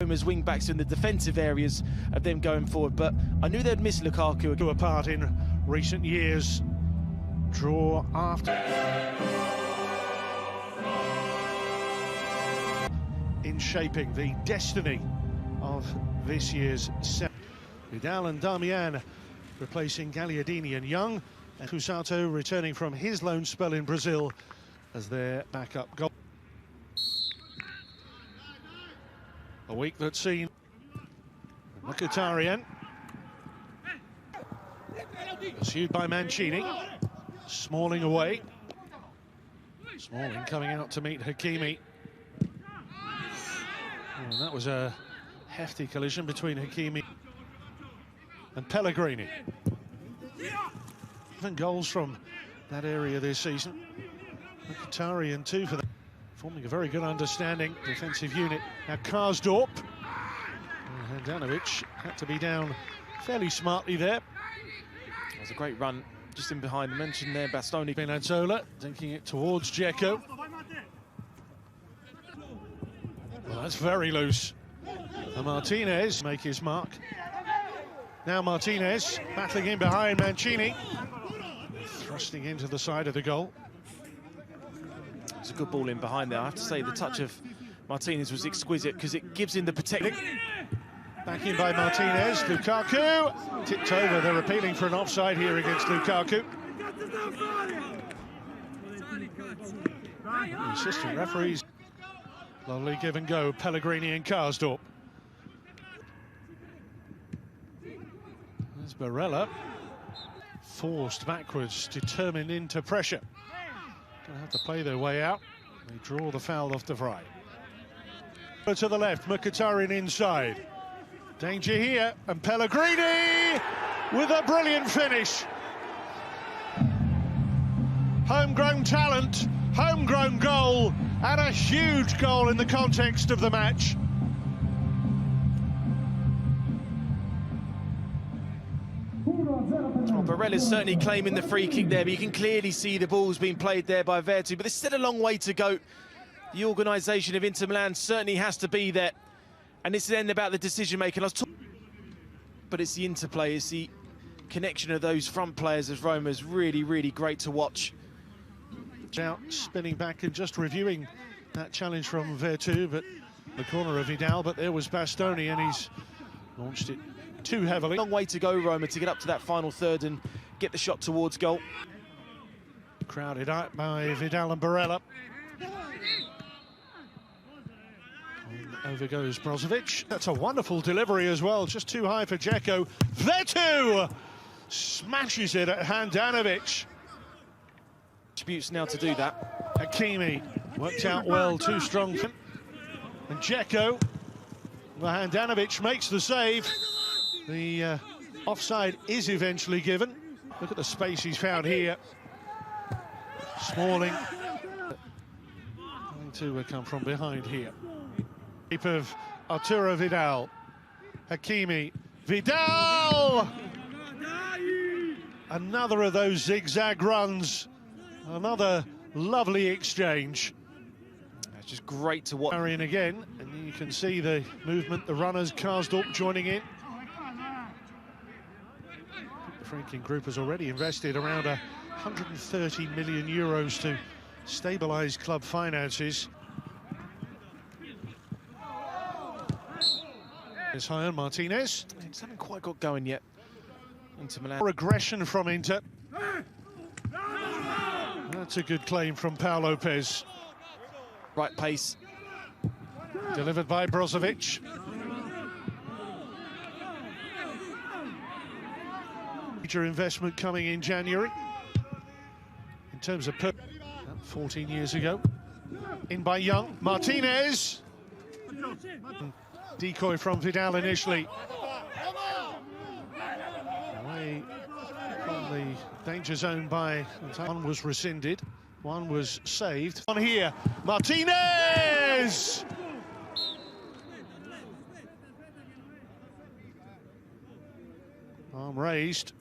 Roma's wing-backs in the defensive areas of them going forward, but I knew they'd miss Lukaku. Apart in recent years, draw after. In shaping the destiny of this year's set. Vidal and Damian replacing Gagliardini and Young, and Cusato returning from his loan spell in Brazil as their backup goal. A week that's seen Mkhitaryan pursued by Mancini. Smalling away. Smalling coming out to meet Hakimi. And that was a hefty collision between Hakimi and Pellegrini. 7 goals from that area this season. Mkhitaryan too for that. Forming a very good understanding defensive unit. Now Karsdorp. Handanovic had to be down fairly smartly there. It was a great run just in behind. I mentioned there Bastoni. Spinazzola taking it towards Dzeko. Well, that's very loose. And Martinez make his mark. Now Martinez battling in behind Mancini. Thrusting into the side of the goal. It's a good ball in behind there. I have to say the touch of Martinez was exquisite because it gives him the protection. Back in by Martinez. Lukaku tipped over. They're appealing for an offside here against Lukaku. The assistant referees. Lovely give and go. Pellegrini and Karsdorp. There's Barella. Forced backwards, determined into pressure. Gonna have to play their way out. They draw the foul off De Vrij. To the left, Mkhitaryan inside. Danger here, and Pellegrini with a brilliant finish. Homegrown talent, homegrown goal, and a huge goal in the context of the match. Well, Barella's certainly claiming the free kick there, but you can clearly see the ball's being played there by Vertu, but there's still a long way to go. The organisation of Inter Milan certainly has to be there, and it's then about the decision-making. But it's the interplay, it's the connection of those front players as Roma's really, really great to watch. Out spinning back and just reviewing that challenge from Vertu, but the corner of Vidal, but there was Bastoni, and he's launched it too heavily. Long way to go, Roma, to get up to that final third and get the shot towards goal. Crowded out by Vidal and Barella. Over goes Brozovic. That's a wonderful delivery as well, just too high for Dzeko. Vertu smashes it at Handanovic. Disputes now to do that. Hakimi worked out well, too strong. And Dzeko, well, Handanovic makes the save. The offside is eventually given. Look at the space he's found here. Smalling going to come from behind here. Keep of Arturo Vidal. Hakimi. Vidal! Another of those zigzag runs. Another lovely exchange. It's just great to watch. Carrying again, and you can see the movement, the runners, Karsdorp joining in. The Franken Group has already invested around 130 million euros to stabilise club finances. It's high on Martinez. Just haven't quite got going yet. Inter Milan. More aggression from Inter. That's a good claim from Pau Lopez. Right pace. Delivered by Brozovic. Major investment coming in January. In terms of 14 years ago. In by Young. Martinez. Decoy from Vidal initially. Away from the danger zone by... One was rescinded, one was saved. On here, Martinez! Arm raised.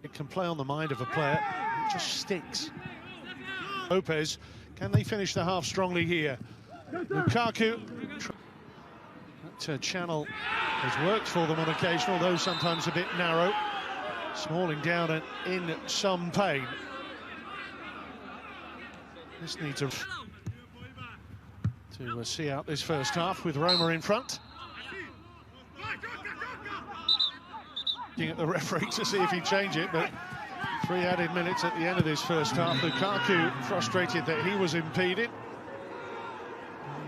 It can play on the mind of a player, it just sticks. Lopez, can they finish the half strongly here? Lukaku. That channel has worked for them on occasion, although sometimes a bit narrow. Smalling down and in some pain. This needs to see out this first half with Roma in front. Looking at the referee to see if he'd change it, but 3 added minutes at the end of this first half. Lukaku frustrated that he was impeded.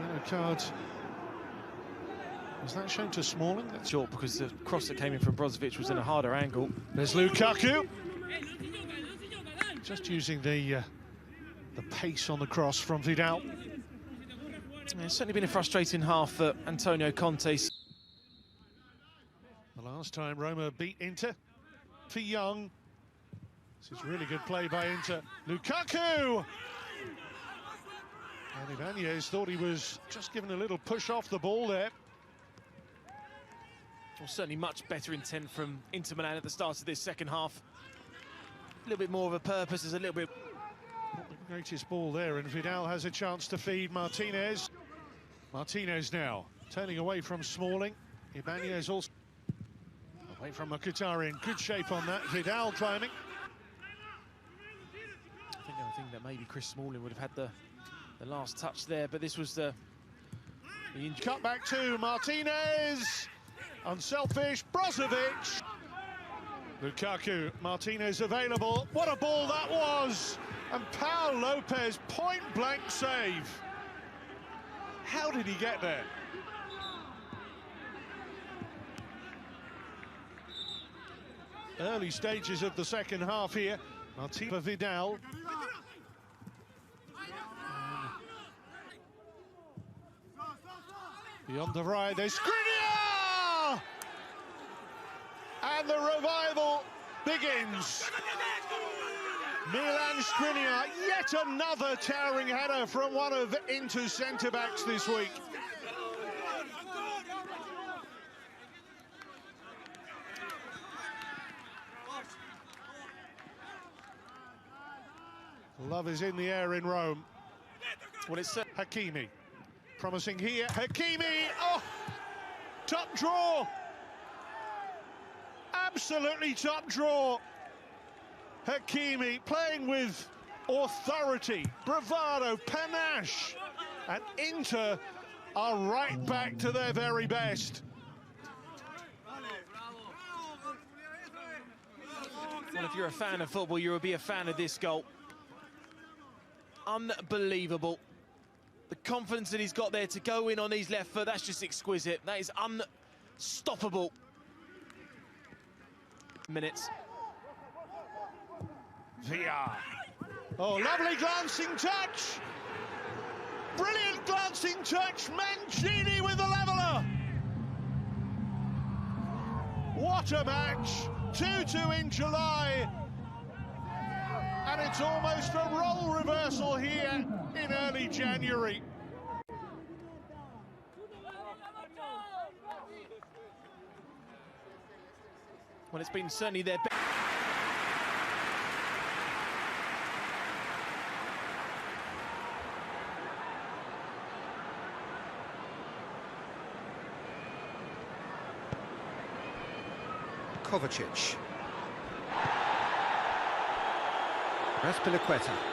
Yellow card. Was that shown to Smalling? That's short because the cross that came in from Brozovic was in a harder angle. There's Lukaku. Just using the pace on the cross from Vidal. Yeah, it's certainly been a frustrating half for Antonio Conte. The last time Roma beat Inter for Young. This is really good play by Inter. Lukaku! And Ibanez thought he was just given a little push off the ball there. Well, certainly much better intent from Inter Milan at the start of this second half. A little bit more of a purpose, there's a little bit... Not the greatest ball there, and Vidal has a chance to feed Martinez. Martinez now, turning away from Smalling. Ibanez also... Away from Mkhitaryan, good shape on that. Vidal climbing. I think that maybe Chris Smalling would have had the last touch there, but this was the injury. Cut back to Martinez. Unselfish, Brozovic. Lukaku, Martinez available. What a ball that was! And Paul Lopez, point-blank save. How did he get there? Early stages of the second half here. Martinez, Vidal. Beyond the right, there's Skriniar! And the revival begins. Milan Skriniar, yet another towering header from one of Inter's centre-backs this week. Love is in the air in Rome. Well, it's Hakimi, promising here. Hakimi, oh, top draw. Absolutely top draw. Hakimi playing with authority, bravado, panache. And Inter are right back to their very best. Well, if you're a fan of football, you will be a fan of this goal. Unbelievable. The confidence that he's got there to go in on his left foot, that's just exquisite. That is unstoppable. Minutes. VR. Oh, lovely glancing touch. Brilliant glancing touch. Mancini with the leveller. What a match. 2-2 in July. And it's almost a role reversal here in early January. Well, it's been certainly their best. Kovacic. Raspilicueta.